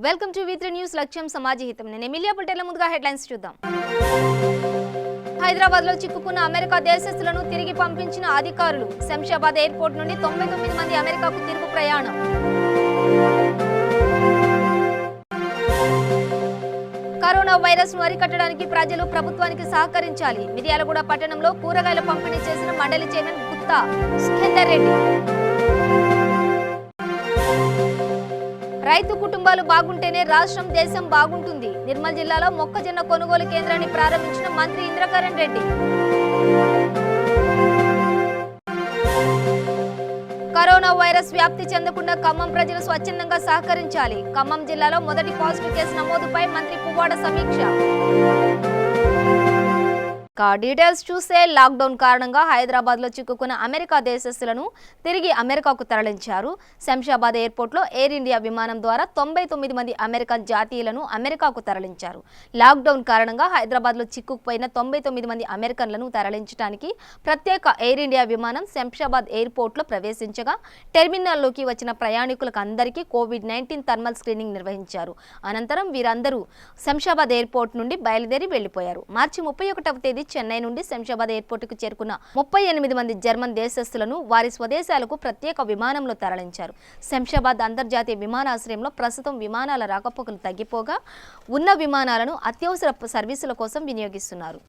Welcome to V3 news లక్ష్యం సమాజహితం. నేను Emilia బులెటిన్ల ముందుగా హెడ్లైన్స్ చూద్దాం. హైదరాబాద్ లో చిక్కుకున్న అమెరికా దేశస్థులను తిరిగి పంపించిన అధికారులు. శంషాబాద్ ఎయిర్పోర్ట్ నుండి 99 మంది అమెరికాకు తిరుగు ప్రయాణం. కరోనా వైరస్ ను అరికట్టడానికి ప్రజలు ప్రభుత్వానికి సహకరించాలి. మిర్యాలగూడ పట్టణంలో కూరగాయల పంపిణీ చేసిన మండలి చైర్మన్ గుత్తా సుఖేందర్ రెడ్డి. రైతు కుటుంబాలు బాగుంటేనే రాష్ట్రం దేశం బాగుంటుంది. నిర్మల్ జిల్లాలో మొక్కజొన్న కొనుగోలు కేంద్రాన్ని ప్రారంభించిన మంత్రి ఇంద్రకరణ్ రెడ్డి. కరోనా వైరస్ వ్యాప్తి చెందకుండా ఖమ్మం ప్రజలు స్వచ్ఛందంగా సహకరించాలి. ఖమ్మం జిల్లాలో మొదటి పాజిటివ్ కేసు నమోదుపై మంత్రి పువ్వాడ సమీక్ష. డీటెయిల్స్ చూస్తే లాక్డౌన్ కారణంగా హైదరాబాద్ లో చిక్కుకున్న అమెరికా దేశస్థులను తిరిగి అమెరికాకు తరలించారు. శంషాబాద్ ఎయిర్పోర్ట్ లో ఎయిర్ ఇండియా విమానం ద్వారా 99 మంది అమెరికన్ జాతీయులను అమెరికాకు తరలించారు. లాక్డౌన్ కారణంగా హైదరాబాద్ లో చిక్కుకుపోయిన 99 మంది అమెరికన్లను తరలించడానికి ప్రత్యేక ఎయిర్ ఇండియా విమానం శంషాబాద్ ఎయిర్పోర్ట్ లో ప్రవేశించగా టెర్మినల్లోకి వచ్చిన ప్రయాణికులకు అందరికీ కోవిడ్-19 థర్మల్ స్క్రీనింగ్ నిర్వహించారు. అనంతరం వీరందరూ శంషాబాద్ ఎయిర్పోర్ట్ నుండి బయలుదేరి వెళ్లిపోయారు. మార్చి 31వ తేదీ చెన్నై నుండి శంషాబాద్ ఎయిర్పోర్టుకు చేరుకున్న 38 మంది జర్మన్ దేశస్థులను వారి స్వదేశాలకు ప్రత్యేక విమానంలో తరలించారు. శంషాబాద్ అంతర్జాతీయ విమానాశ్రయంలో ప్రస్తుతం విమానాల రాకపోకలు తగ్గిపోగా ఉన్న విమానాలను అత్యవసర సర్వీసుల కోసం వినియోగిస్తున్నారు.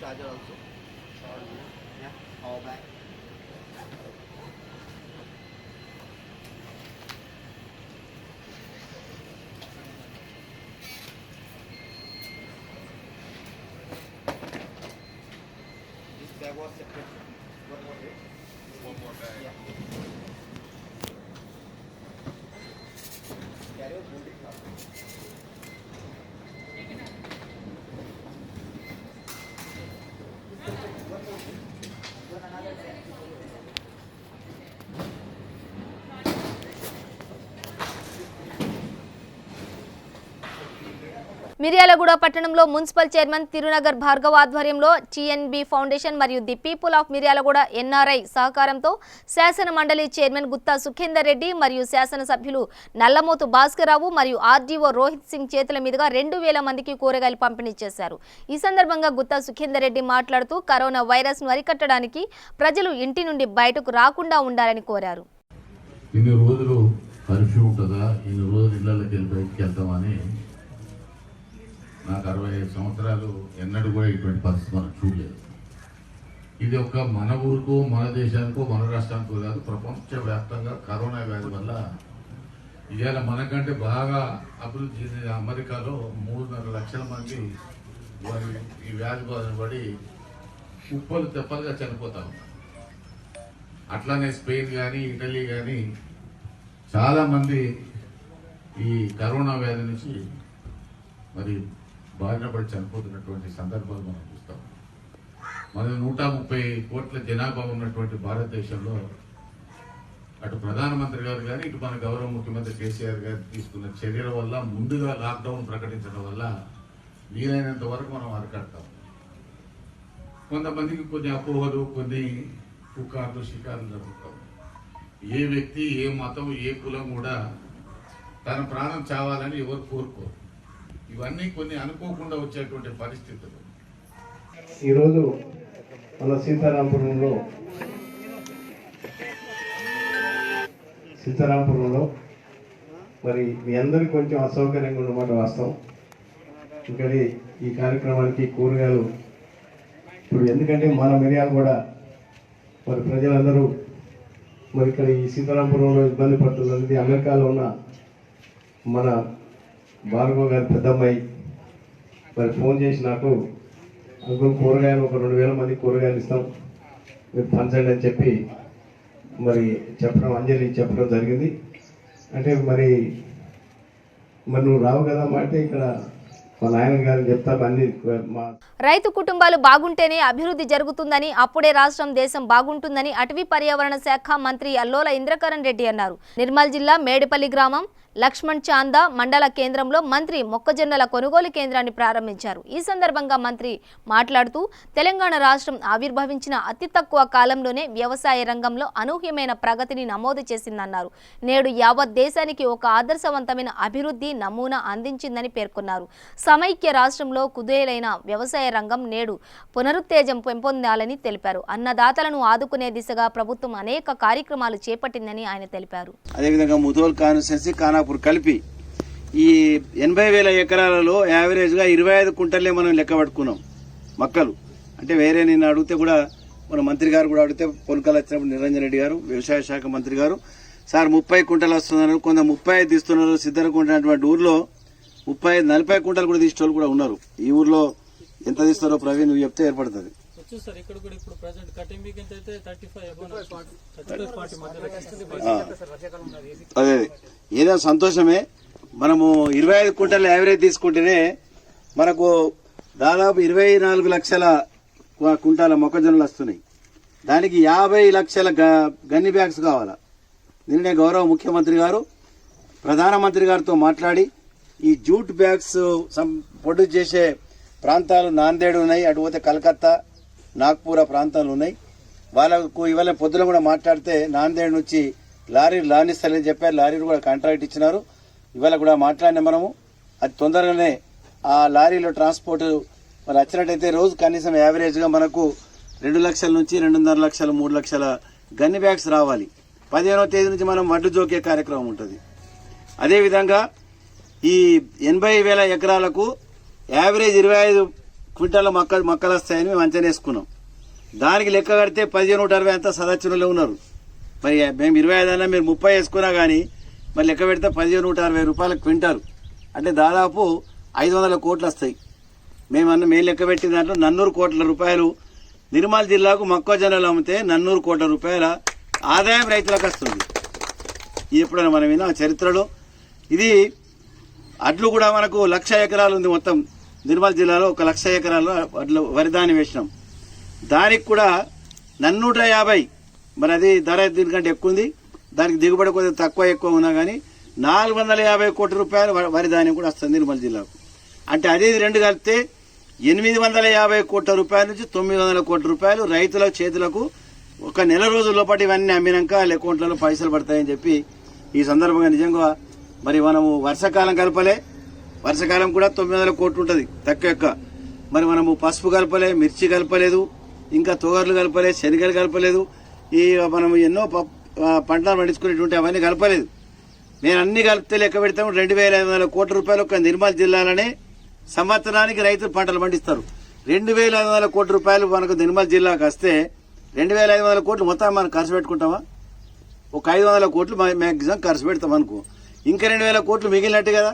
Charger also. Yeah, all back. This bag was separate. One more day. One more bag. Yeah. Carry your booty now. Miryalaguda పట్టణంలో మున్సిపల్ చైర్మన్ తిరునగర్ భార్గవ్ ఆధ్వర్యంలో TNB ఫౌండేషన్ మరియు the people of Miryalaguda NRI సహకారంతో శాసన మండలి చైర్మన్ గుత్తా సుఖేందర్ రెడ్డి మరియు శాసనసభ్యులు నల్లమోతు భాస్కరరావు మరియు RDO రోహిత్ సింగ్ చేతుల మీదుగా 2000 మందికి కూరగాయలు పంపిణీ చేశారు. ఈ సందర్భంగా గుత్తా సుఖేందర్ రెడ్డి మాట్లాడుతూ కరోనా వైరస్ ను అరికట్టడానికి ప్రజలు ఇంటి నుండి బయటకు రాకుండా ఉండాలని కోరారు. ఇన్ని రోజులు కర్ఫ్యూ ఉంటుందా, ఇన్ని రోజులు ఇళ్లకి బయటికి వెళ్తామని నాకు 65 సంవత్సరాలు ఎన్నడూ కూడా ఇటువంటి పరిస్థితి మనం చూడలేదు. ఇది ఒక్క మన ఊరుకు, మన దేశానికో, మన రాష్ట్రానికో కాదు, ప్రపంచవ్యాప్తంగా కరోనా వ్యాధి వల్ల ఇవాళ మనకంటే బాగా అభివృద్ధి చెందిన అమెరికాలో 3.5 లక్షల మంది ఈ వ్యాధి బారిన పడి కుప్పలు తెప్పలుగా చనిపోతా ఉన్నారు. అట్లానే స్పెయిన్ కానీ, ఇటలీ కానీ చాలామంది ఈ కరోనా వ్యాధి నుంచి మరి బారిన పడి చనిపోతున్నటువంటి సందర్భాలు మనం చూస్తాం. మన 130 కోట్ల జనాభా ఉన్నటువంటి భారతదేశంలో అటు ప్రధానమంత్రి గారు కానీ ఇటు మన గౌరవ ముఖ్యమంత్రి కేసీఆర్ గారు తీసుకున్న చర్యల వల్ల ముందుగా లాక్డౌన్ ప్రకటించడం వల్ల వీలైనంత వరకు మనం అరికడతాం. కొంతమందికి కొన్ని అపోహలు, కొన్ని పుకార్లు, షికార్లు జరుగుతాం. ఏ వ్యక్తి, ఏ మతం, ఏ కులం కూడా తన ప్రాణం చావాలని ఎవరు కోరుకోరు. ఇవన్నీ కొన్ని అనుకోకుండా వచ్చేటువంటి పరిస్థితులు. ఈరోజు మన సీతారాంపురంలో మరి మీ అందరికీ కొంచెం అసౌకర్యంగా ఉన్నమాట వాస్తవం. ఇక్కడ ఈ కార్యక్రమానికి కూరగాయలు ఇప్పుడు ఎందుకంటే మన మిరియాలు కూడా మరి ప్రజలందరూ మరి ఇక్కడ ఈ సీతారాంపురంలో ఇబ్బంది పడుతున్నది. అమెరికాలో ఉన్న మన భార్గవ్ గారి పెద్దమ్మాయి మరి ఫోన్ చేసి నాకు అంకుల్ కూరగాయలు ఒక 2000 మంది కూరగాయలు ఇస్తాం, మీరు పంచండి అని చెప్పి మరి చెప్పడం, అంజలి చెప్పడం జరిగింది. అంటే మరి నువ్వు రావు కదా అంటే ఇక్కడ మా నాయన గారిని చెప్తాను అన్ని మా రైతు కుటుంబాలు బాగుంటేనే అభివృద్ధి జరుగుతుందని, అప్పుడే రాష్ట్రం దేశం బాగుంటుందని అటవీ పర్యావరణ శాఖ మంత్రి అల్లోల ఇంద్రకరణ్ రెడ్డి అన్నారు. నిర్మల్ జిల్లా మేడిపల్లి గ్రామం లక్ష్మణ్ చాందా మండల కేంద్రంలో మంత్రి మొక్కజొన్నల కొనుగోలు కేంద్రాన్ని ప్రారంభించారు. ఈ సందర్భంగా మంత్రి మాట్లాడుతూ తెలంగాణ రాష్ట్రం ఆవిర్భవించిన అతి తక్కువ కాలంలోనే వ్యవసాయ రంగంలో అనూహ్యమైన ప్రగతిని నమోదు చేసిందన్నారు. నేడు యావత్ దేశానికి ఒక ఆదర్శవంతమైన అభివృద్ధి నమూనా అందించిందని పేర్కొన్నారు. సమైక్య రాష్ట్రంలో కుదేలైన వ్యవసాయ రంగం నేడు పునరుత్తేజం పెంపొందాలని తెలిపారు. అన్నదాతలను ఆదుకునే దిశగా ప్రభుత్వం అనేక కార్యక్రమాలు చేపట్టిందని ఆయన తెలిపారు. అదేవిధంగా ముధోల్ కాన్స్టిట్యున్సీ ఖానాపూర్ కలిపి ఈ 80,000 ఎకరాలలో యావరేజ్గా 25 కుంటలే మనం లెక్క పట్టుకున్నాం మొక్కలు. అంటే వేరే నేను అడిగితే కూడా మన మంత్రి గారు కూడా అడిగితే పొలకలు వచ్చినప్పుడు నిరంజన్ రెడ్డి గారు వ్యవసాయ శాఖ మంత్రి గారు సార్ 30 కుంటలు వస్తున్నారు, కొంత 35 తీస్తున్నారు. సిద్ధరకుంటున్నటువంటి ఊర్లో 35-40 కుంటలు కూడా తీసేటోళ్ళు కూడా ఉన్నారు. ఈ ఊర్లో ఎంత తీస్తారో ప్రవీణ్ నువ్వు చెప్తే ఏర్పడుతుంది. అదే ఏదో సంతోషమే. మనము 25 కుంటల యావరేజ్ తీసుకుంటేనే మనకు దాదాపు 24 లక్షల కుంటాల మొక్కజొన్నలు వస్తున్నాయి. దానికి 50 లక్షల గన్ని బ్యాగ్స్ కావాలా. నిన్నే గౌరవ ముఖ్యమంత్రి గారు ప్రధానమంత్రి గారితో మాట్లాడి ఈ జూట్ బ్యాగ్స్ ప్రొడ్యూస్ చేసే ప్రాంతాలు నాందేడ్ ఉన్నాయి, అటు పోతే కలకత్తా, నాగ్పూర్ ప్రాంతాలు ఉన్నాయి. వాళ్ళకు ఇవాళ పొద్దున కూడా మాట్లాడితే నాందేడ్ నుంచి లారీలు లానిస్తారని చెప్పారు. లారీలు కూడా కాంట్రాక్ట్ ఇచ్చినారు. ఇవాళ కూడా మాట్లాడినా మనము అది తొందరగానే ఆ లారీలో ట్రాన్స్పోర్ట్ మరి వచ్చినట్టయితే రోజు కనీసం యావరేజ్గా మనకు 2 లక్షల నుంచి 2.5 లక్షలు 3 లక్షల గన్ని బ్యాగ్స్ రావాలి. 15వ తేదీ నుంచి మనం వడ్లు జోకే కార్యక్రమం ఉంటుంది. అదేవిధంగా ఈ 80,000 ఎకరాలకు యావరేజ్ 25 క్వింటాల మొక్కలు వస్తాయని మేము అంచనా వేసుకున్నాం. దానికి లెక్క కడితే 1560 అంతా సదాచరులే ఉన్నారు. మరి మేము 25 అన్నా మీరు 30 వేసుకున్నా కానీ మరి లెక్క పెడితే 1560 రూపాయలకు క్వింటారు. అంటే దాదాపు 500 కోట్లు వస్తాయి. మేము లెక్క పెట్టిన దాంట్లో 400 కోట్ల రూపాయలు నిర్మల్ జిల్లాకు మొక్కజొన్నలు అమ్మితే 400 కోట్ల రూపాయల ఆదాయం రైతులకు వస్తుంది. ఇది ఎప్పుడైనా మనం విన్నాం చరిత్రలో. ఇది అడ్లు కూడా మనకు 1,00,000 ఎకరాలు ఉంది. మొత్తం నిర్మల్ జిల్లాలో 1,00,000 ఎకరాలు అడ్లు వరిధాన్యం వేసినాం. దానికి కూడా 450 మరి అది ధర దీనికంటే ఎక్కువ ఉంది. దానికి దిగుబడి కొద్దిగా తక్కువ ఎక్కువ ఉన్నా కానీ 450 కోట్ల రూపాయలు వరిధాన్యం కూడా వస్తుంది నిర్మల్ జిల్లాకు. అంటే అదే రెండు కలిపితే 850 కోట్ల రూపాయల నుంచి 900 కోట్ల రూపాయలు రైతుల చేతులకు ఒక నెల రోజుల పాటు ఇవన్నీ అమ్మినాక అకౌంట్లలో పైసలు పడతాయని చెప్పి ఈ సందర్భంగా నిజంగా మరి మనము వర్షాకాలం కలపలే. వర్షాకాలం కూడా 900 కోట్లు ఉంటుంది తక్కువ. మరి మనము పసుపు కలపలే, మిర్చి కలపలేదు, ఇంకా తోగర్లు కలపలేదు, శనగలు కలపలేదు. ఈ మనం ఎన్నో పంటలు పండించుకునేటువంటి అవన్నీ కలపలేదు. నేను అన్ని కలిపితే లెక్క పెడతాము 2,500 కోట్ల రూపాయలు ఒక నిర్మల్ జిల్లాలోనే సంవత్సరానికి రైతులు పంటలు పండిస్తారు. 2,500 కోట్ల రూపాయలు మనకు నిర్మల్ జిల్లాకు వస్తే 2,500 కోట్లు మొత్తం మనం ఖర్చు పెట్టుకుంటామా? ఒక 500 కోట్లు మ్యాక్సిమం ఖర్చు పెడతాం అనుకో, ఇంకా 2,000 కోట్లు మిగిలినట్టు కదా.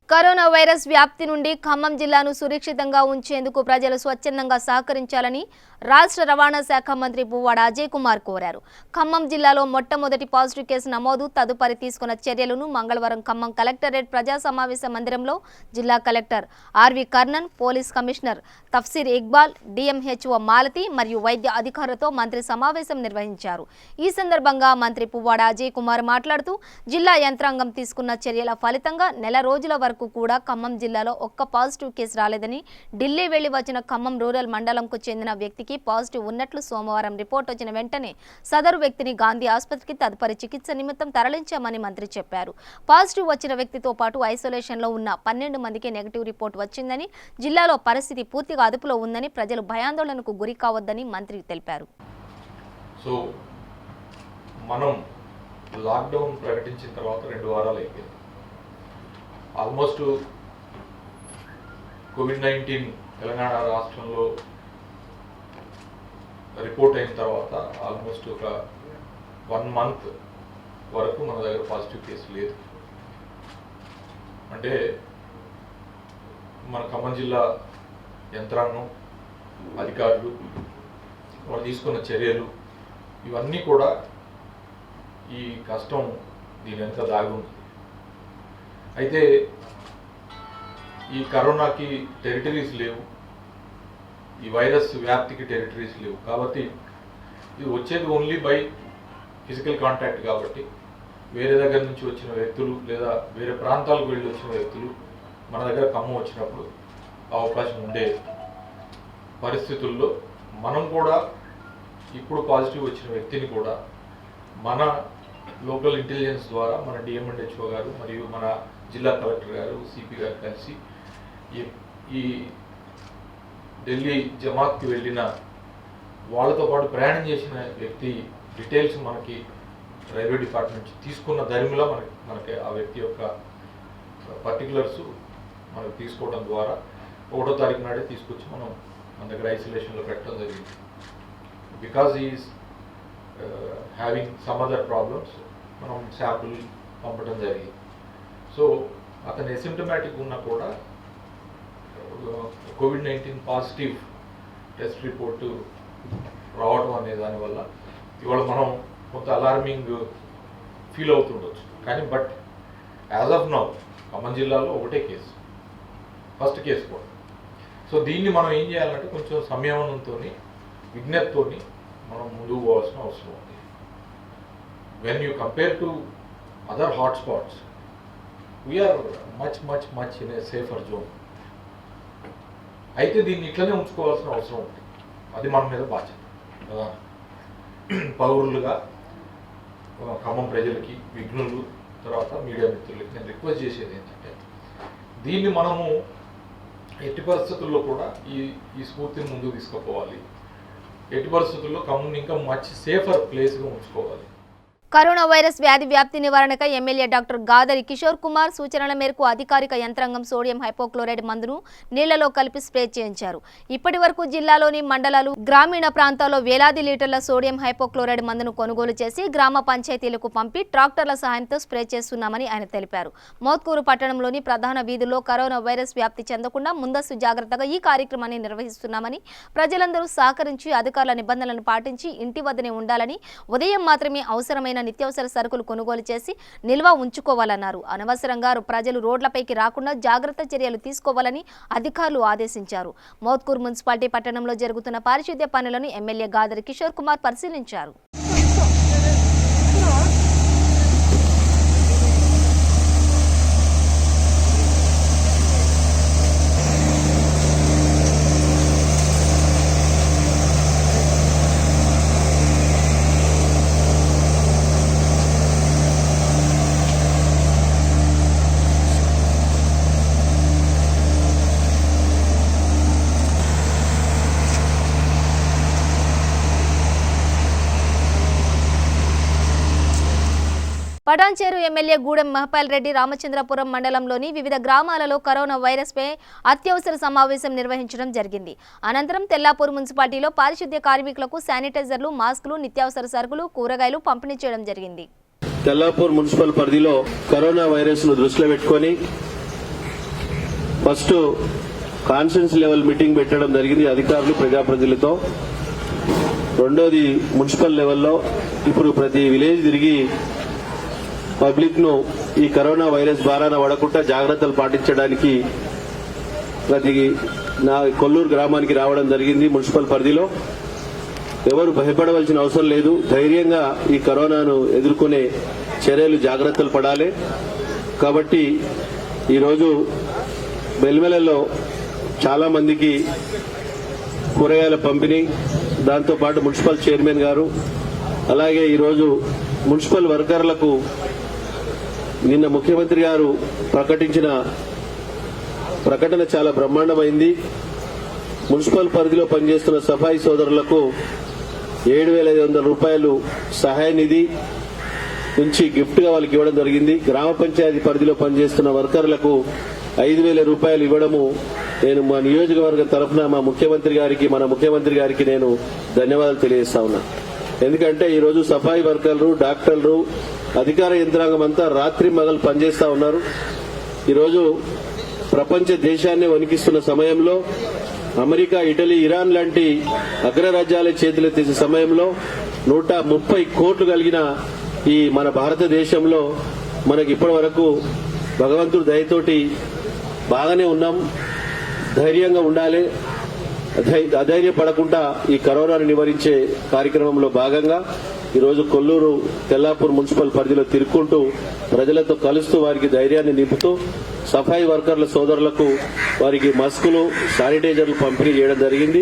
కరోనా వైరస్ వ్యాప్తి నుండి ఖమ్మం జిల్లాను సురక్షితంగా ఉంచేందుకు ప్రజలు స్వచ్ఛందంగా సహకరించాలని రాష్ట్ర రవాణా శాఖ మంత్రి పువ్వాడ అజయ్ కుమార్ కోరారు. ఖమ్మం జిల్లాలో మొట్టమొదటి పాజిటివ్ కేసు నమోదు, తదుపరి తీసుకున్న చర్యలను మంగళవారం ఖమ్మం కలెక్టరేట్ ప్రజా సమావేశ మందిరంలో జిల్లా collector RV Karnan, police commissioner Tafseer Iqbal, DMHO Malathi మరియు వైద్య అధికారులతో మంత్రి సమావేశం నిర్వహించారు. ఈ సందర్భంగా మంత్రి పువ్వాడ అజయ్ కుమార్ మాట్లాడుతూ జిల్లా యంత్రాంగం తీసుకున్న చర్యల ఫలితంగా నెల రోజుల వరకు వరకు కూడా ఖమ్మం జిల్లాలో ఒక్క పాజిటివ్ కేసు రాలేదని, ఢిల్లీ వెళ్లి వచ్చిన ఖమ్మం రూరల్ మండలంకు చెందిన వ్యక్తికి పాజిటివ్ ఉన్నట్లు సోమవారం రిపోర్ట్ వచ్చిన వెంటనే సదరు వ్యక్తిని గాంధీ ఆసుపత్రికి తదుపరి చికిత్స నిమిత్తం తరలించామని మంత్రి చెప్పారు. పాజిటివ్ వచ్చిన వ్యక్తితో పాటు ఐసోలేషన్లో ఉన్న 12 మందికి నెగిటివ్ రిపోర్ట్ వచ్చిందని, జిల్లాలో పరిస్థితి పూర్తిగా అదుపులో ఉందని, ప్రజలు భయాందోళనకు గురి కావద్దని మంత్రి తెలిపారు. సో మనం లాక్డౌన్ ప్రకటించిన తర్వాత 2 వారాలు అయిపోయింది. ఆల్మోస్ట్ కోవిడ్-19 తెలంగాణ రాష్ట్రంలో రిపోర్ట్ అయిన తర్వాత ఆల్మోస్ట్ ఒక 1 మంత్ వరకు మన దగ్గర పాజిటివ్ కేసు లేదు. అంటే మన ఖమ్మం జిల్లా యంత్రాంగం, అధికారులు వాళ్ళు తీసుకున్న చర్యలు ఇవన్నీ కూడా ఈ కష్టం దీని వెనుక దాగి ఉంది. అయితే ఈ కరోనాకి టెరిటరీస్ లేవు, ఈ వైరస్ వ్యాప్తికి టెరిటరీస్ లేవు. కాబట్టి ఇది వచ్చేది ఓన్లీ బై ఫిజికల్ కాంటాక్ట్. కాబట్టి వేరే దగ్గర నుంచి వచ్చిన వ్యక్తులు లేదా వేరే ప్రాంతాలకు వెళ్ళి వచ్చిన వ్యక్తులు మన దగ్గర ఖమ్మం వచ్చినప్పుడు అవకాశం ఉండే పరిస్థితుల్లో మనం కూడా ఇప్పుడు పాజిటివ్ వచ్చిన వ్యక్తిని కూడా మన లోకల్ ఇంటెలిజెన్స్ ద్వారా మన డిఎంఎండ్హెచ్ఓ గారు మరియు మన జిల్లా కలెక్టర్ గారు, సిపి గారు కలిసి ఈ ఢిల్లీ జమాత్కి వెళ్ళిన వాళ్ళతో పాటు ప్రయాణం చేసిన వ్యక్తి డీటెయిల్స్ మనకి రైల్వే డిపార్ట్మెంట్ నుంచి తీసుకున్న దరిమిలా మనకి ఆ వ్యక్తి యొక్క పర్టికులర్స్ మనకు తీసుకోవడం ద్వారా 1వ తారీఖు నాడే తీసుకొచ్చి మన దగ్గర ఐసోలేషన్లో పెట్టడం జరిగింది. Because is having some other problems మనం శాంపుల్ పంపడం జరిగింది. సో అతను ఎసిమ్టమాటిక్ ఉన్నా కూడా కోవిడ్-19 పాజిటివ్ టెస్ట్ రిపోర్టు రావడం అనే దానివల్ల ఇవాళ మనం కొంత అలార్మింగ్ ఫీల్ అవుతుండొచ్చు. కానీ but as of now Khammam జిల్లాలో ఒకటే కేసు, ఫస్ట్ కేసు కూడా. సో దీన్ని మనం ఏం చేయాలంటే కొంచెం సంయమనంతో, విజ్ఞతతో మనం ముందుకు పోవాల్సిన అవసరం ఉంది. When you compare to other hotspots we're much in a safer zone. అయితే దీన్ని ఇట్లనే ఉంచుకోవాల్సిన అవసరం ఉంది. అది మన మీద బాధ్యత. పౌరులుగా ఖమ్మం ప్రజలకి, విఘ్నులు, తర్వాత మీడియా మిత్రులకి నేను రిక్వెస్ట్ చేసేది ఏంటంటే దీన్ని మనము ఎట్టి పరిస్థితుల్లో కూడా ఈ స్ఫూర్తిని ముందుకు తీసుకుపోవాలి. ఎట్టి పరిస్థితుల్లో ఖమ్మం ఇంకా మచ్ సేఫర్ ప్లేస్గా ఉంచుకోవాలి. కరోనా వైరస్ వ్యాధి వ్యాప్తి నివారణకై ఎమ్మెల్యే డాక్టర్ గాదరి కిషోర్ కుమార్ సూచనల మేరకు అధికారిక యంత్రాంగం సోడియం హైపోక్లోరైడ్ మందును నీళ్లలో కలిపి స్ప్రే చేయించారు. ఇప్పటి వరకు జిల్లాలోని మండలాలు, గ్రామీణ ప్రాంతాల్లో వేలాది లీటర్ల సోడియం హైపోక్లోరైడ్ మందును కొనుగోలు చేసి గ్రామ పంచాయతీలకు పంపి ట్రాక్టర్ల సహాయంతో స్ప్రే చేస్తున్నామని ఆయన తెలిపారు. మోత్కూరు పట్టణంలోని ప్రధాన వీధుల్లో కరోనా వైరస్ వ్యాప్తి చెందకుండా ముందస్తు జాగ్రత్తగా ఈ కార్యక్రమాన్ని నిర్వహిస్తున్నామని, ప్రజలందరూ సహకరించి అధికారుల నిబంధనలను పాటించి ఇంటి వద్దనే ఉండాలని, ఉదయం మాత్రమే అవసరమైన నిత్యావసర సరుకులు కొనుగోలు చేసి నిల్వ ఉంచుకోవాలన్నారు. అనవసరంగా ప్రజలు రోడ్లపైకి రాకుండా జాగ్రత్త చర్యలు తీసుకోవాలని అధికారులు ఆదేశించారు. మోత్కూర్ మున్సిపాలిటీ పట్టణంలో జరుగుతున్న పారిశుద్ధ్య పనులను ఎమ్మెల్యే గాదరి కిషోర్ కుమార్ పరిశీలించారు. పటాన్చేరు ఎమ్మెల్యే గూడెం మహపాల్ రెడ్డి రామచంద్రపురం మండలంలోని వివిధ గ్రామాలలో కరోనా వైరస్పై అత్యవసర సమావేశం నిర్వహించడం జరిగింది. అనంతరం తెల్లాపూర్ మున్సిపాలిటీలో పారిశుద్ధ్య కార్మికులకు శానిటైజర్లు, మాస్కులు, నిత్యావసర సరుకులు, కూరగాయలు పంపిణీ చేయడం జరిగింది. తెల్లాపూర్ మున్సిపల్ పరిధిలో కరోనా వైరస్ ను దృష్టిలో పెట్టుకుని ఫస్ట్ కాన్ఫరెన్స్ లెవెల్ మీటింగ్ పెట్టడం జరిగింది అధికారులు, ప్రజాప్రతినిధులతో. రెండోది మున్సిపల్ లెవెల్లో ఇప్పుడు ప్రతి విలేజ్ తిరిగి పబ్లిక్ ను ఈ కరోనా వైరస్ బారాన పడకుండా జాగ్రత్తలు పాటించడానికి ప్రతి కొల్లూరు గ్రామానికి రావడం జరిగింది. మున్సిపల్ పరిధిలో ఎవరు భయపడవలసిన అవసరం లేదు. ధైర్యంగా ఈ కరోనాను ఎదుర్కొనే చర్యలు, జాగ్రత్తలు పడాలి. కాబట్టి ఈరోజు మెల్మెలలో చాలామందికి కూరగాయల పంపిణీ, దాంతోపాటు మున్సిపల్ చైర్మన్ గారు, అలాగే ఈరోజు మున్సిపల్ వర్కర్లకు నిన్న ముఖ్యమంత్రి గారు ప్రకటించిన ప్రకటన చాలా బ్రహ్మాండమైంది. మున్సిపల్ పరిధిలో పనిచేస్తున్న సఫాయి సోదరులకు 7,500 రూపాయలు సహాయ నిధి నుంచి గిఫ్ట్గా వాళ్ళకి ఇవ్వడం జరిగింది. గ్రామ పంచాయతీ పరిధిలో పనిచేస్తున్న వర్కర్లకు 5,000 రూపాయలు ఇవ్వడము నేను మా నియోజకవర్గం తరఫున మన ముఖ్యమంత్రి గారికి నేను ధన్యవాదాలు తెలియజేస్తా ఉన్నా. ఎందుకంటే ఈరోజు సఫాయి వర్కర్లు, డాక్టర్లు, అధికార యంత్రాంగం అంతా రాత్రి మగలు పనిచేస్తా ఉన్నారు. ఈరోజు ప్రపంచ దేశాన్ని వణికిస్తున్న సమయంలో అమెరికా, ఇటలీ, ఇరాన్ లాంటి అగ్రరాజ్యాల చేతులెత్తేసే సమయంలో 130 కోట్లు కలిగిన ఈ మన భారతదేశంలో మనకి ఇప్పటి వరకు భగవంతుడి దయతోటి బాగానే ఉన్నాం. ధైర్యంగా ఉండాలి. అధైర్యపడకుండా ఈ కరోనాను నివారించే కార్యక్రమంలో భాగంగా ఈరోజు కొల్లూరు, తెల్లాపూర్ మున్సిపల్ పరిధిలో తిరుక్కుంటూ ప్రజలతో కలుస్తూ వారికి ధైర్యాన్ని నింపుతూ సఫాయి వర్కర్ల సోదరులకు వారికి మాస్కులు, శానిటైజర్లు పంపిణీ చేయడం జరిగింది.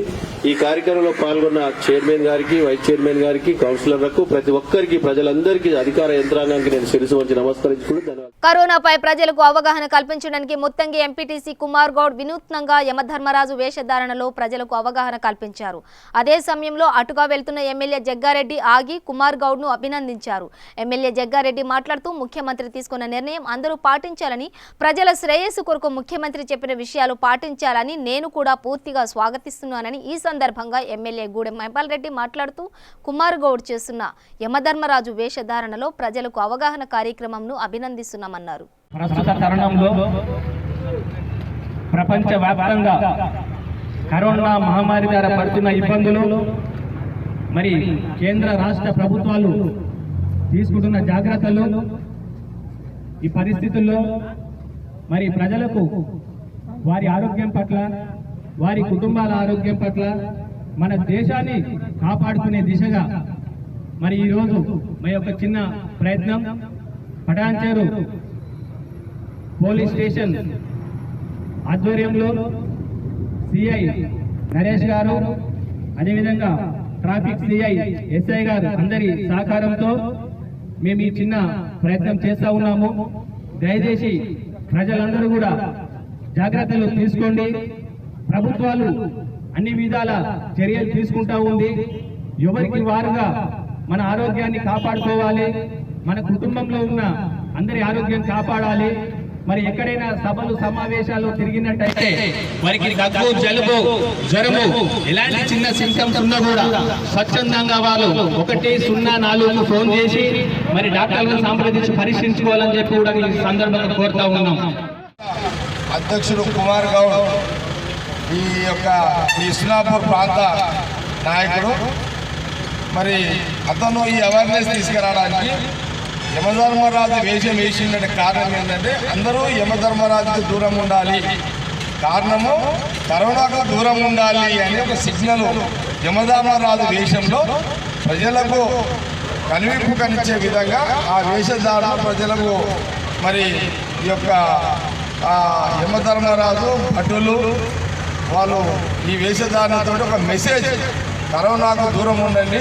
ఈ కార్యక్రమంలో పాల్గొన్న చైర్మన్ గారికి, వైస్ చైర్మన్ గారికి, కౌన్సిలర్లకు, ప్రతి ఒక్కరికి, ప్రజలందరికీ, అధికార యంత్రాంగానికి నేను శిరసు వంచి నమస్కరించుకుంటూ ధన్యవాదాలు. కరోనాపై ప్రజలకు అవగాహన కల్పించడానికి ముత్తంగి ఎంపీటీసీ కుమార్ గౌడ్ వినూత్నంగా యమధర్మరాజు వేషధారణలో ప్రజలకు అవగాహన కల్పించారు. అదే సమయంలో అటుగా వెళ్తున్న ఎమ్మెల్యే జగ్గారెడ్డి ఆగి కుమార్ గౌడ్ ను అభినందించారు. ఎమ్మెల్యే జగ్గారెడ్డి మాట్లాడుతూ ముఖ్యమంత్రి తీసుకున్న నిర్ణయం అందరూ పాటించాలని, ప్రజల శ్రేయస్సు కొరకు ముఖ్యమంత్రి చెప్పిన విషయాలు పాటించాలని నేను కూడా పూర్తిగా స్వాగతిస్తున్నానని ఈ సందర్భంగా ఎమ్మెల్యే గూడెం మైపాల్ రెడ్డి మాట్లాడుతూ కుమార్ గౌడ్ చేస్తున్న యమధర్మరాజు వేషధారణలో ప్రజలకు అవగాహన కార్యక్రమంను అభినందిస్తున్నామన్నారు. ప్రస్తుత తరుణంలో ప్రపంచవ్యాప్తంగా కరోనా మహమ్మారి ద్వారా పడుతున్న ఇబ్బందులు, మరి కేంద్ర రాష్ట్ర ప్రభుత్వాలు తీసుకుంటున్న జాగ్రత్తలు, ఈ పరిస్థితుల్లో మరి ప్రజలకు వారి ఆరోగ్యం పట్ల, వారి కుటుంబాల ఆరోగ్యం పట్ల, మన దేశాన్ని కాపాడుకునే దిశగా మరి ఈరోజు మా యొక్క చిన్న ప్రయత్నం పటాన్చేరు పోలీస్ స్టేషన్ ఆధ్వర్యంలో సిఐ నరేష్ గారు, అదేవిధంగా ట్రాఫిక్ సిఐ ఎస్ఐ గారు అందరి సహకారంతో మేము ఈ చిన్న ప్రయత్నం చేస్తా ఉన్నాము. దయచేసి ప్రజలందరూ కూడా జాగ్రత్తలు తీసుకోండి. ప్రభుత్వాలు అన్ని విధాల చర్యలు తీసుకుంటా ఉంది. ఎవరికి వారుగా మన ఆరోగ్యాన్ని కాపాడుకోవాలి, మన కుటుంబంలో ఉన్న అందరి ఆరోగ్యం కాపాడాలి. మరి ఎక్కడైనా సభలు సమావేశాలు తిరిగినట్టయితే వారికి దగ్గు, జలుబు, జ్వరము ఎలాంటి చిన్న సింటమ్స్ ఉన్నా కూడా స్వచ్ఛందంగా వాళ్ళు 104కు ఫోన్ చేసి మరి డాక్టర్లను సంప్రదించి పరీక్షించుకోవాలని చెప్పి కూడా ఈ సందర్భంగా కోరుతా ఉన్నాం. అధ్యక్షుడు కుమార్ గౌడ్ ఈ యొక్క ఇస్లాపూర్ ప్రాంత నాయకుడు. మరి అతను ఈ అవేర్నెస్ తీసుకురావడానికి యమధర్మరాజు వేషం వేసిన కారణం ఏంటంటే అందరూ యమధర్మరాజుకు దూరం ఉండాలి, కారణము కరోనాకు దూరం ఉండాలి అనే ఒక సిగ్నల్ యమధర్మరాజు వేషంలో ప్రజలకు కనువిప్పు కనిచ్చే విధంగా ఆ వేషధారణ ప్రజలకు మరి ఈ యొక్క యమధర్మరాజు భటులు వాళ్ళు ఈ వేషధారణతో ఒక మెసేజ్, కరోనాకు దూరం ఉండండి,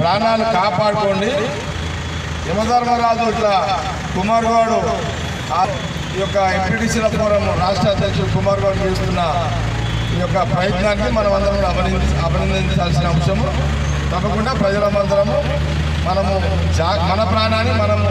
ప్రాణాలు కాపాడుకోండి. యమధర్మరాజు ఇట్లా కుమార్ గౌడ్ ఈ యొక్క ఎంపీటీసీల ఫోరం రాష్ట్ర అధ్యక్షుడు కుమార్ గౌడ్ చేస్తున్న ఈ యొక్క ప్రయత్నాన్ని మనం అందరం అభినందించాల్సిన అంశము. తప్పకుండా ప్రజలందరము మనము మన ప్రాణాన్ని మనము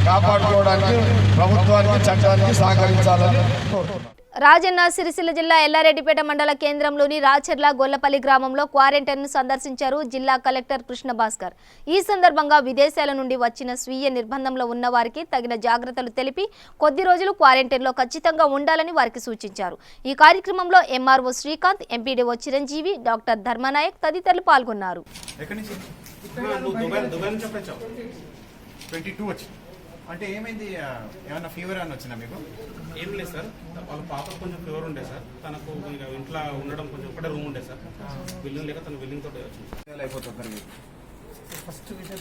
కాపాడుకోవడానికి ప్రభుత్వానికి, చట్టానికి సహకరించాలని కోరుతున్నాం. రాజన్న సిరిసిల్ల జిల్లా ఎల్లారెడ్డిపేట మండల కేంద్రంలోని రాచర్ల గొల్లపల్లి గ్రామంలో క్వారంటైన్ను సందర్శించారు జిల్లా కలెక్టర్ కృష్ణ భాస్కర్. ఈ సందర్భంగా విదేశాల నుండి వచ్చిన స్వీయ నిర్బంధంలో ఉన్న వారికి తగిన జాగ్రత్తలు తెలిపి కొద్ది రోజులు క్వారంటైన్లో ఖచ్చితంగా ఉండాలని వారికి సూచించారు. ఈ కార్యక్రమంలో MRO Srikanth, MPDO Chiranjeevi, doctor Dharma Nayak తదితరులు పాల్గొన్నారు. అంటే ఏమైంది, ఏమైనా ఫీవర్ అని వచ్చినా మీకు? ఏం లేదు సార్, వాళ్ళ పాపకు కొంచెం ఫీవర్ ఉండే సార్, తనకు ఇంట్లో ఉండడం కొంచెం ఒకటే రూమ్ ఉండే సార్, బిల్డింగ్ లేక తన బిల్డింగ్ తోటి వచ్చింది. అయిపోతుంది ఫస్ట్ విషయం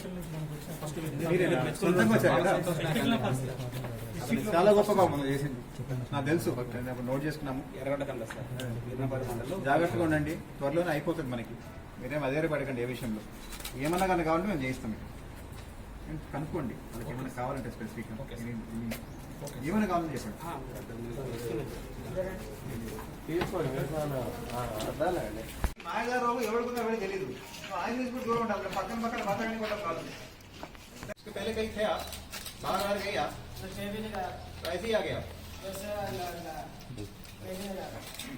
చాలా గొప్పగా మనం చేసింది నాకు తెలుసు, నేను నోట్ చేసుకున్నాము. ఎర్రగడ్డ కంద సార్ వీర్నాపల్లి మండలంలో జాగ్రత్తగా ఉండండి, త్వరలోనే అయిపోతుంది మనకి. మీరేం అదే పడకండి ఏ విషయంలో. ఏమన్నా కానీ కావాలంటే మేము చేయిస్తాం. మీకు కనుక్కోండి వాళ్ళకి ఏమైనా కావాలంటే స్పెసిఫిక్గా ఏమైనా కావాలని చెప్పండి. నాయగారు ఎవరికున్నా ఎవరికి తెలియదు. ఆయన తీసుకుని దూరం ఉండాలి, పక్కన పక్కన మాట్లాడి కూడా కాదు. पहले कहीं थे आप? बाहर गए आप? ऐसे ही आ गए आप?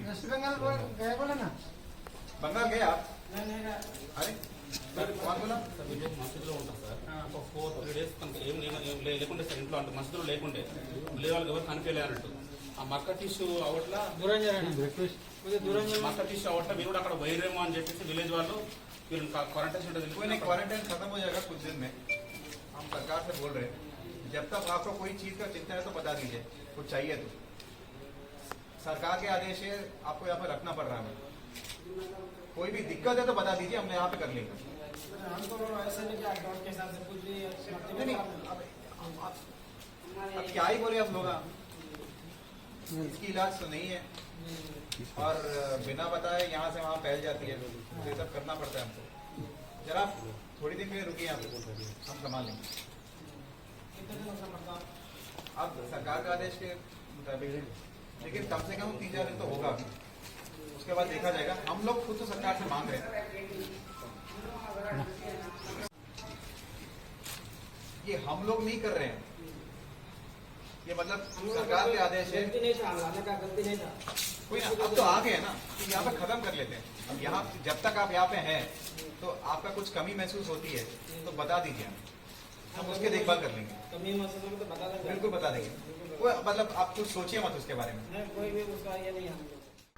वेस्ट बंगाल गए बोला ना? बंगाल गए आप? अरे कौन बोला? మసీదులో ఉంటాం సార్. ఒక 4-3 days ఏం లేకుంటే సార్ ఇంట్లో అంటే మసీదులో లేకుండే విలేజ్ వాళ్ళకి ఎవరు కనిపించలే అన్నట్టు. ఆ మక్క టిష్యూ అవట్లా మక్క టిష్యూ అవట్లా మీరు కూడా అక్కడ వైరేమో అని చెప్పేసి విలేజ్ వాళ్ళు మీరు क्वारंटाइन सेंटर कोई नहीं, क्वारंटाइन खत्म हो जाएगा कुछ दिन में. हम सरकार से बोल रहे हैं जब तक आपको कोई चीज का चिंता है तो बता दीजिए, कुछ चाहिए तो. सरकार के आदेश है, आपको यहाँ पे रखना पड़ रहा है. कोई भी दिक्कत है तो बता दीजिए, हमने यहाँ पे कर लेंगे. नहीं, अब क्या ही बोले हम लोग. इसकी इलाज तो नहीं है और बिना बताए यहाँ से वहाँ फैल जाती है, तो ये सब करना पड़ता है हमको. जरा थोड़ी देर के लिए रुकिए, आप हम संभाल लेंगे. अब सरकार का आदेश के मुताबिक, लेकिन कम से कम 3-4 दिन तो होगा. उसके बाद देखा जाएगा. हम लोग खुद तो सरकार से मांग रहे हैं. ये हम लोग नहीं कर रहे हैं, ये मतलब सरकार के आदेश है. कोई ना, अब तो आ गए ना, तो यहाँ पे खत्म कर लेते हैं. अब यहाँ जब तक आप यहाँ पे हैं तो आपका कुछ कमी महसूस होती है तो बता दीजिए, हम उसके देखभाल कर लेंगे. बिल्कुल बता देंगे. कोई मतलब आप कुछ सोचिए मत उसके बारे में.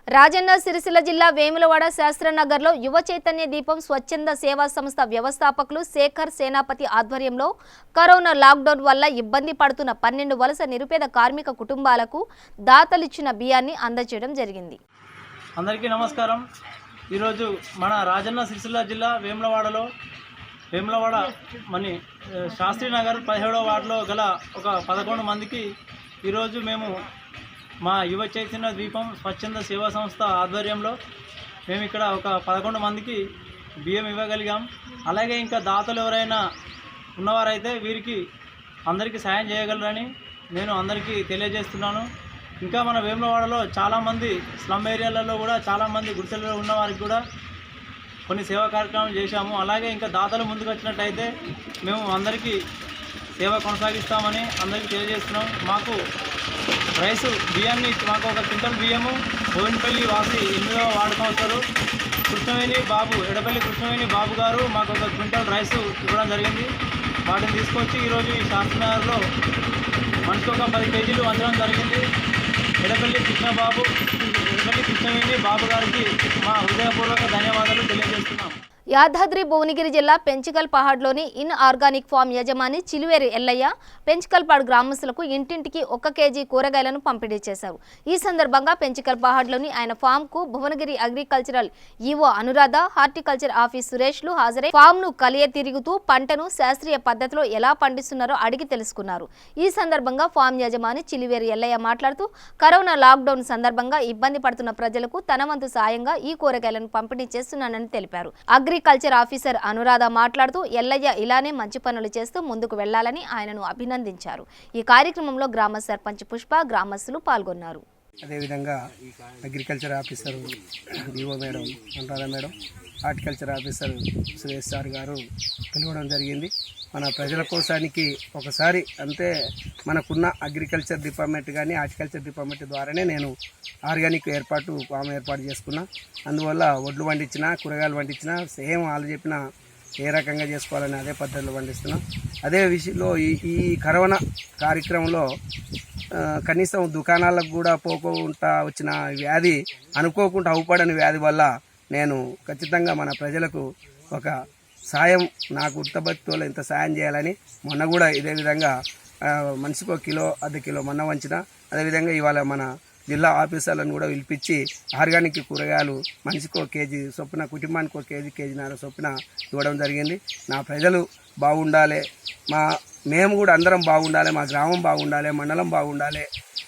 రాజన్న సిరిసిల్ల జిల్లా వేములవాడ శాస్త్రనగర్లో యువ చైతన్య దీపం స్వచ్ఛంద సేవా సంస్థ వ్యవస్థాపకులు శేఖర్ సేనాపతి ఆధ్వర్యంలో కరోనా లాక్డౌన్ వల్ల ఇబ్బంది పడుతున్న 12 వలస నిరుపేద కార్మిక కుటుంబాలకు దాతలిచ్చిన బియ్యాన్ని అందజేయడం జరిగింది. అందరికీ నమస్కారం. ఈరోజు మన రాజన్న సిరిసిల్ల జిల్లా వేములవాడ మని శాస్త్రీనగర్ 17వ వార్డులో గల ఒక 11 మందికి ఈరోజు మేము మా యువ చైతన్య దీపం స్వచ్ఛంద సేవా సంస్థ ఆధ్వర్యంలో మేము ఇక్కడ ఒక 11 మందికి బియ్యం ఇవ్వగలిగాం. అలాగే ఇంకా దాతలు ఎవరైనా ఉన్నవారైతే వీరికి అందరికీ సాయం చేయగలరని నేను అందరికీ తెలియజేస్తున్నాను. ఇంకా మన వేములవాడలో చాలామంది స్లమ్ ఏరియాలలో కూడా చాలామంది గుడిసెలలో ఉన్న వారికి కూడా కొన్ని సేవా కార్యక్రమాలు చేశాము. అలాగే ఇంకా దాతలు ముందుకు వచ్చినట్టయితే మేము అందరికీ సేవ కొనసాగిస్తామని అందరికీ తెలియజేస్తున్నాం. మాకు రైసు బియ్యాన్ని మాకు ఒక క్వింటల్ బియ్యము బోయినపల్లి వాసి 8వ వార్డు కౌన్సిలరు ఎడపల్లి కృష్ణవేణి బాబు గారు మాకు ఒక క్వింటల్ రైసు ఇవ్వడం జరిగింది. వాటిని తీసుకొచ్చి ఈరోజు ఈ శాస్త్రనగర్లో మనిషికి ఒక 10 కేజీలు వంచడం జరిగింది. ఎడపల్లి కృష్ణవేణి బాబు గారికి మా హృదయపూర్వక ధన్యవాదాలు తెలియజేస్తున్నాం. యాదాద్రి భువనగిరి జిల్లా పెంచికల్ పహాడ్లోని ఇన్ ఆర్గానిక్ ఫామ్ యజమాని చిలువేరు ఎల్లయ్య పెంచికల్పాడు గ్రామస్తులకు ఇంటింటికి 1 కేజీ కూరగాయలను పంపిణీ చేశారు. ఈ సందర్భంగా పెంచికల్ పహాడ్లోని ఆయన ఫామ్కు Bhuvanagiri agricultural EO Anuradha, horticulture office సురేష్లు హాజరై ఫామ్ను కలియ తిరుగుతూ పంటను శాస్త్రీయ పద్ధతిలో ఎలా పండిస్తున్నారో అడిగి తెలుసుకున్నారు. ఈ సందర్భంగా ఫామ్ యజమాని చిలువేరు ఎల్లయ్య మాట్లాడుతూ కరోనా లాక్డౌన్ సందర్భంగా ఇబ్బంది పడుతున్న ప్రజలకు తన వంతు సాయంగా ఈ కూరగాయలను పంపిణీ చేస్తున్నానని తెలిపారు. అగ్రికల్చర్ ఆఫీసర్ అనురాధ మాట్లాడుతూ ఎల్లయ్య ఇలానే మంచి పనులు చేస్తూ ముందుకు వెళ్లాలని ఆయనను అభినందించారు. ఈ కార్యక్రమంలో గ్రామ సర్పంచ్ పుష్ప, గ్రామస్తులు పాల్గొన్నారు. అదేవిధంగా agriculture officer DO madam, Anuradha madam, horticulture officer Suresh sir గారు పిలవడం జరిగింది. మన ప్రజల కోసానికి ఒకసారి అంటే మనకున్న అగ్రికల్చర్ డిపార్ట్మెంట్ కానీ హార్టికల్చర్ డిపార్ట్మెంట్ ద్వారానే నేను ఆర్గానిక్ ఫామ్ ఏర్పాటు చేసుకున్నా. అందువల్ల వడ్లు పండించినా కూరగాయలు పండించినా సేమ్ వాళ్ళు చెప్పిన ఏ రకంగా చేసుకోవాలని అదే పద్ధతిలో పండిస్తున్నాం. అదే విషయంలో ఈ కరోనా కార్యక్రమంలో కనీసం దుకాణాలకు కూడా పోకుండా వచ్చిన వ్యాధి, అనుకోకుండా అవుపడని వ్యాధి వల్ల నేను ఖచ్చితంగా మన ప్రజలకు ఒక సాయం, నాకు ఉత్తభక్తులు ఇంత సాయం చేయాలని మొన్న కూడా ఇదే విధంగా మనిషికి 1 కిలో, అర్ధ కిలో మొన్న వంచిన. అదేవిధంగా ఇవాళ మన జిల్లా ఆఫీసర్లను కూడా పిలిపించి ఆర్గానిక్ కూరగాయలు మనిషికి 1 కేజీ చొప్పున, కుటుంబానికి 1 కేజీ, కేజీన్నర చొప్పున ఇవ్వడం జరిగింది. నా ప్రజలు బాగుండాలి, మా మేము కూడా అందరం బాగుండాలి, మా గ్రామం బాగుండాలి, మండలం బాగుండాలి,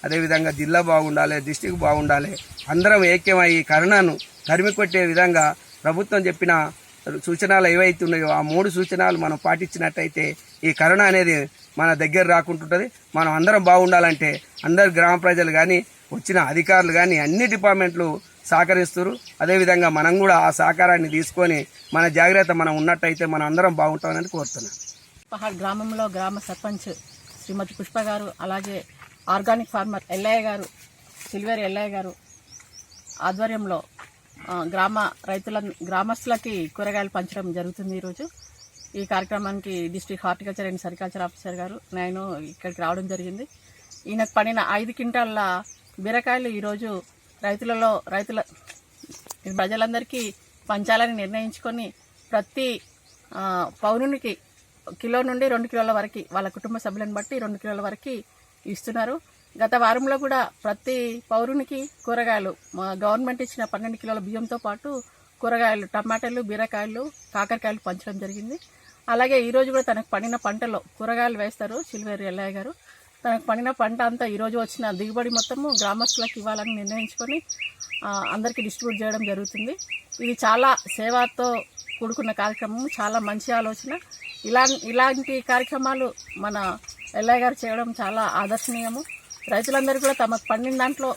అదేవిధంగా జిల్లా బాగుండాలి, డిస్టిక్ బాగుండాలి. అందరం ఐక్యమై ఈ కరోనాను తరిమి కొట్టే విధంగా ప్రభుత్వం చెప్పిన సూచనలు ఏవైతే ఉన్నాయో ఆ 3 సూచనలు మనం పాటించినట్టయితే ఈ కరోనా అనేది మన దగ్గర రాకుంటుంటుంది. మనం అందరం బాగుండాలంటే అందరు గ్రామ ప్రజలు కానీ వచ్చిన అధికారులు కానీ అన్ని డిపార్ట్మెంట్లు సహకరిస్తారు. అదేవిధంగా మనం కూడా ఆ సహకారాన్ని తీసుకొని మన జాగ్రత్త మనం ఉన్నట్టయితే మనం అందరం బాగుంటామని కోరుతున్నాను. పహాడ్ గ్రామంలో గ్రామ సర్పంచ్ శ్రీమతి పుష్ప గారు, అలాగే ఆర్గానిక్ ఫార్మర్ ఎల్లయ్య గారు, సిల్వేర్ ఎల్లయ్య గారు ఆధ్వర్యంలో గ్రామస్తులకి కూరగాయలు పంచడం జరుగుతుంది. ఈరోజు ఈ కార్యక్రమానికి district horticulture and sericulture officer గారు నేను ఇక్కడికి రావడం జరిగింది. ఈయనకు పడిన 5 క్వింటాల బీరకాయలు ఈరోజు రైతుల ప్రజలందరికీ పంచాలని నిర్ణయించుకొని ప్రతి పౌరునికి కిలో నుండి 2 కిలోల వరకు వాళ్ళ కుటుంబ సభ్యులను బట్టి 2 కిలోల వరకు ఇస్తున్నారు. గత వారంలో కూడా ప్రతి పౌరునికి కూరగాయలు గవర్నమెంట్ ఇచ్చిన 12 కిలోల బియ్యంతో పాటు కూరగాయలు, టమాటాలు, బీరకాయలు, కాకరకాయలు పంచడం జరిగింది. అలాగే ఈరోజు కూడా తనకు పండిన పంటలో కూరగాయలు వేస్తారు సిల్వేర్ ఎల్లయ్య గారు. తనకు పండిన పంట అంతా ఈరోజు వచ్చిన దిగుబడి మొత్తము గ్రామస్తులకు ఇవ్వాలని నిర్ణయించుకొని అందరికీ డిస్ట్రిబ్యూట్ చేయడం జరుగుతుంది. ఇది చాలా సేవతో కూడుకున్న కార్యక్రమం, చాలా మంచి ఆలోచన. ఇలాంటి కార్యక్రమాలు మన ఎల్లయ్య గారు చేయడం చాలా ఆదర్శనీయము. రైతులందరూ కూడా తమకు పండిన దాంట్లో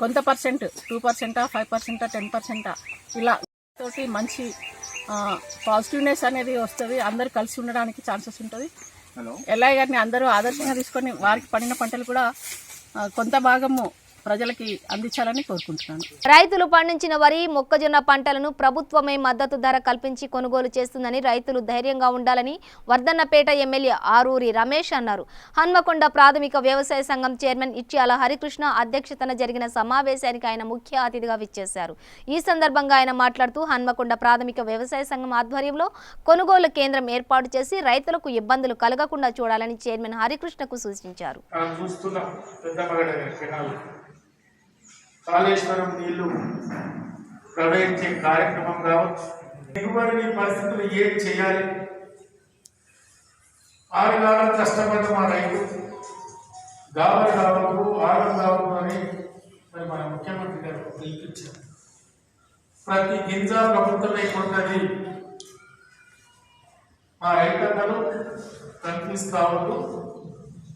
కొంత పర్సెంట్ 2%, 5%, 10% ఇలా తోటి మంచి పాజిటివ్నెస్ అనేది వస్తుంది. అందరూ కలిసి ఉండడానికి ఛాన్సెస్ ఉంటుంది. ఎల్లయ్య గారిని అందరూ ఆదర్శంగా తీసుకొని వారికి పండిన పంటలు కూడా కొంత భాగము ప్రజలకి అందించాలని కోరుకుంటున్నాను. రైతులు పండించిన వరి, మొక్కజొన్న పంటలను ప్రభుత్వమే మద్దతు ధర కల్పించి కొనుగోలు చేస్తుందని రైతులు ధైర్యంగా ఉండాలని వర్ధన్నపేట ఎమ్మెల్యే ఆరూరి రమేష్ అన్నారు. హన్మకొండ ప్రాథమిక వ్యవసాయ సంఘం చైర్మన్ ఇట్యాల హరికృష్ణ అధ్యక్షతన జరిగిన సమావేశానికి ఆయన ముఖ్య అతిథిగా విచ్చేశారు. ఈ సందర్భంగా ఆయన మాట్లాడుతూ హన్మకొండ ప్రాథమిక వ్యవసాయ సంఘం ఆధ్వర్యంలో కొనుగోలు కేంద్రం ఏర్పాటు చేసి రైతులకు ఇబ్బందులు కలగకుండా చూడాలని చైర్మన్ హరికృష్ణకు సూచించారు. కాళేశ్వరం నీళ్లు ప్రవహించే కార్యక్రమం కావచ్చు, దిగుబడి పరిస్థితులు ఏం చేయాలి, 6 కాలం కష్టపడ్డ మా రైతు గాబరి కావద్దు, ఆగం కావద్దు అని మరి మన ముఖ్యమంత్రి గారు పిలిపించారు. ప్రతి గింజ ప్రభుత్వమే కొంటది, మా రైతన్నలు కన్ఫ్యూజ్ కావద్దు,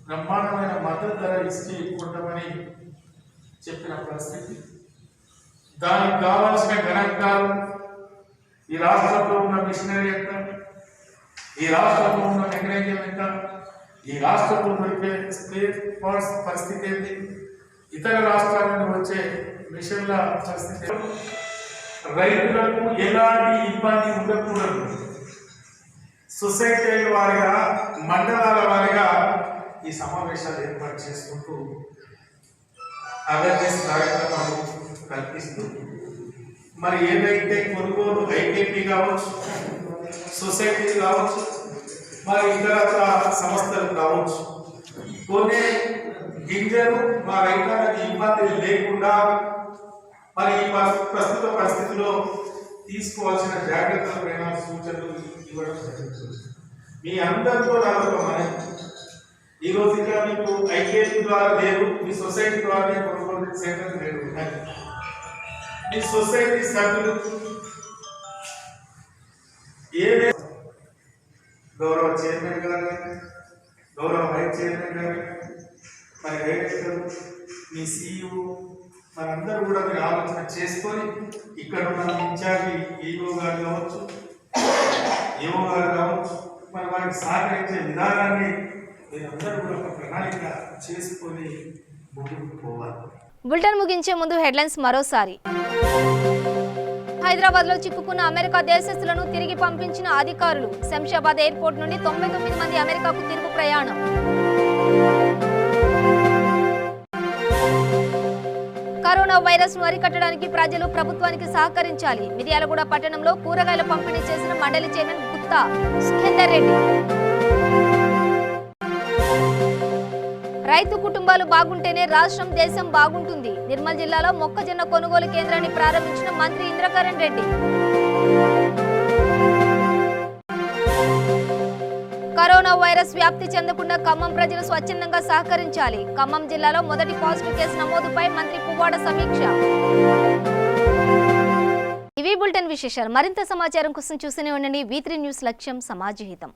బ్రహ్మాండమైన మద్దతు ధర ఇచ్చి కొంటామని చెప్పిన పరిస్థితి. దానికి కావాల్సిన గణాంకాలు, ఈ రాష్ట్రంలో ఉన్న మిషనరీ ఎంత, ఈ రాష్ట్రంలో ఉన్న మెకానిజం ఎంత, ఈ రాష్ట్రంలో దొరికే స్పేర్ పార్ట్స్ పరిస్థితి ఏంటి, ఇతర రాష్ట్రాల నుండి వచ్చే మిషన్ల పరిస్థితి, రైతులకు ఎలాంటి ఇబ్బంది ఉండకూడదు. సొసైటీల వారిగా, మండలాల వారిగా ఈ సమావేశాలు ఏర్పాటు చేసుకుంటూ అవేర్నెస్ కార్యక్రమాలు కల్పిస్తూ మరి ఏదైతే కొనుగోలు ఐకేపీ కావచ్చు, సొసైటీ కావచ్చు, మరి ఇతర సంస్థలు కావచ్చు, కొనే గింజలు మా రైతులకు ఇబ్బంది లేకుండా మరి ఈ ప్రస్తుత పరిస్థితిలో తీసుకోవాల్సిన జాగ్రత్తలపైన సూచనలు ఇవ్వడం జరుగుతుంది. మీ అందరితో నాలుగు మనకి ఈ రోజు ఇక్కడ మీకు ఐకేపీ ద్వారా లేదు, మీ సొసైటీ ద్వారా కొనుగోలు సెంటర్ లేదు. మీ సొసైటీ సభ్యులు ఏదే గౌరవ చైర్మన్ గారు, గౌరవ వైస్ చైర్మన్ గారు, మరి డైరెక్టర్, మీ సిఇఓ, మనందరూ కూడా మీరు ఆలోచన చేసుకొని ఇక్కడ ఉన్న ఇన్ఛార్జి ఈఓ గారు కావచ్చు, ఏఓ గారు కావచ్చు, మరి వారికి సహకరించే విధానాన్ని మీరందరూ కూడా ఒక ప్రణాళిక చేసుకొని ముందుకు పోవాలి. బులెటిన్ ముగించే ముందు హెడ్లైన్స్ మరోసారి. హైదరాబాద్ లో చిక్కుకున్న అమెరికా దేశస్తులను తిరిగి పంపించిన అధికారులు. శంషాబాద్ ఎయిర్పోర్ట్ నుండి 99 మంది అమెరికాకు తిరుగు ప్రయాణం. కరోనా వైరస్ ను అరికట్టడానికి ప్రజలు ప్రభుత్వానికి సహకరించాలి. మిర్యాలగూడ పట్టణంలో కూరగాయల పంపిణీ చేసిన మండలి చైర్మన్ గుత్తా సుఖేందర్ రెడ్డి. రైతు కుటుంబాలు బాగుంటేనే రాష్ట్రం, దేశం బాగుంటుంది. నిర్మల్ జిల్లాలో మొక్కజొన్న కొనుగోలు కేంద్రాన్ని ప్రారంభించిన మంత్రి ఇంద్రకరణ్ రెడ్డి. కరోనా వైరస్ వ్యాప్తి చెందకుండా ఖమ్మం ప్రజలు స్వచ్ఛందంగా సహకరించాలి. ఖమ్మం జిల్లాలో మొదటి పాజిటివ్ కేసు నమోదుపై మంత్రి పువ్వాడ సమీక్ష. ఇవి బులెటిన్ విశేషాలు. మరింత సమాచారం కోసం చూస్తూనే ఉండండి. V3 న్యూస్, లక్ష్యం సమాజహితం.